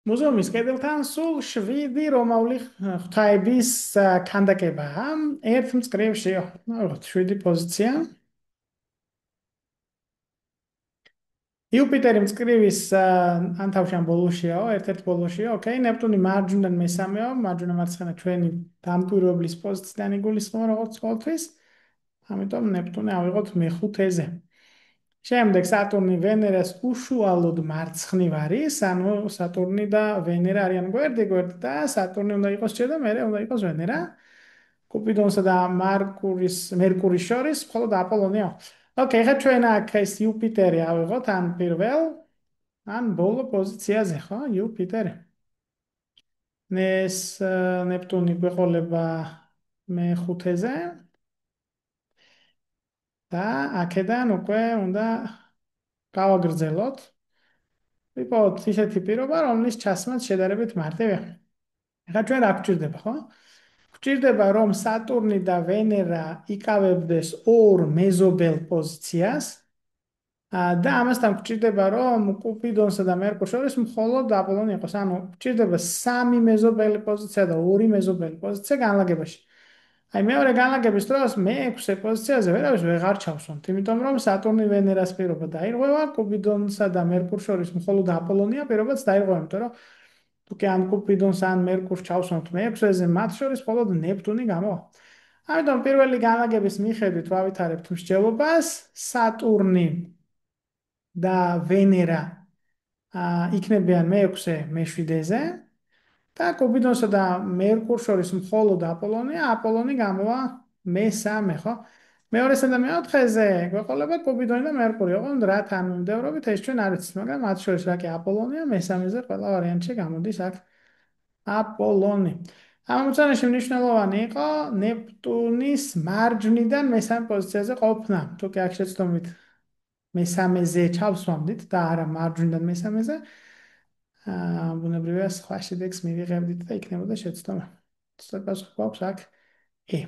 მუზეუმის კედელთან სულ 7 რომაული ღვთაების ქანდაკებაა. ერთ მწკრივშიო, ნახოთ, 7 პოზიცია. იუპიტერი მწკრივის ანთავში ან ბოლოშიაო, ერთ-ერთ ბოლოშიო, ოკეი, ნეპტუნი მარჯვნიდან მესამეო, მარჯვენა მარცხენა ჩვენი დამკვირვებლის პოზიციიდან იგულისხმება როგორც ყოველთვის. ამიტომ ნეპტუნი ავიღოთ მეხუთეზე. შემდეგ სატურნი ვენერას უშუალოდ მარცხნივ არის, ანუ სატურნი და ვენერა არიან გვერდი და სატურნი უნდა იყოს სჭირდა, მერე უნდა იყოს ვენერა. კუპიდონსა და მერკურის შორის მხოლოდ აპოლონია. ოკეი, ხა ჩვენ აქ ეს იუპიტერი ავიღოთ ან პირველ, ან ბოლო პოზიციაზე, ხო? იუპიტერი. ეს ნეპტუნი გვეყოლება მეხუთეზე და აქედან უკვე უნდა გავაგრძელოთ. ვიპოვოთ ისეთი პირობა, რომლის ჩასმაც შედარებით მარტივია. ეხლა ჩვენ რა გვჭირდება, ხო? გვჭირდება, რომ სატურნი და ვენერა იკავებდეს ორ მეზობელ პოზიციას და ამასთან გვჭირდება, რომ კუპიდონსა და მერკურს შორის მხოლოდ აპოლონი იყოს. ანუ გვჭირდება 3 მეზობელი პოზიცია და 2 მეზობელი პოზიცია განლაგებაში. აი მეორე განლაგების დროს მე-6 პოზიციაზე ვერავის ვეღარ ჩავსვამთ, იმიტომ რომ სატურნი ვენერას პირობა დაირღვევა, კუპიდონსა და მერკურს შორის მხოლოდ აპოლონია პირობაც დაირღვევა, იმიტომ რომ თუ კი ან კუპიდონს ან მერკურს ჩავსვამთ მე-6-ზე, მათ შორის მხოლოდ ნეპტუნი გამოვა. ამიტომ პირველი განლაგების მიხედვით ვავითარებთ მსჯელობას, სატურნი და ვენერა იქნებიან მე-6-ზე, მე-7-ზე. და კუპიდონსა და მერკურს შორის მხოლოდ აპოლონია, აპოლონი გამოვა მე-3, ხო? მეორესა და მე-4-ზე გვეყოლება კუპიდონი და მერკური, ოღონდ რა თანმიმდევრობით ეს ჩვენ არ ვიცით, მაგრამ მათ შორის რა კი აპოლონია, მე-3-ზე ყველა ვარიანტში გამოდის აქ აპოლონი. ამ მოწანაში მნიშვნელოვანი იყო ნეპტუნის მარჯვნიდან მე-3 პოზიციაზე ყოფნა. თუ კი აქ შეცდომით მე-3-ზე ჩავსვამდით და არა მარჯვნიდან მე-3-ზე, ბუნებრივია სხვა შედეგს მივიღებდით და იქნებოდა შეცდომა. სწორ პასუხი გვაქვს აქ E.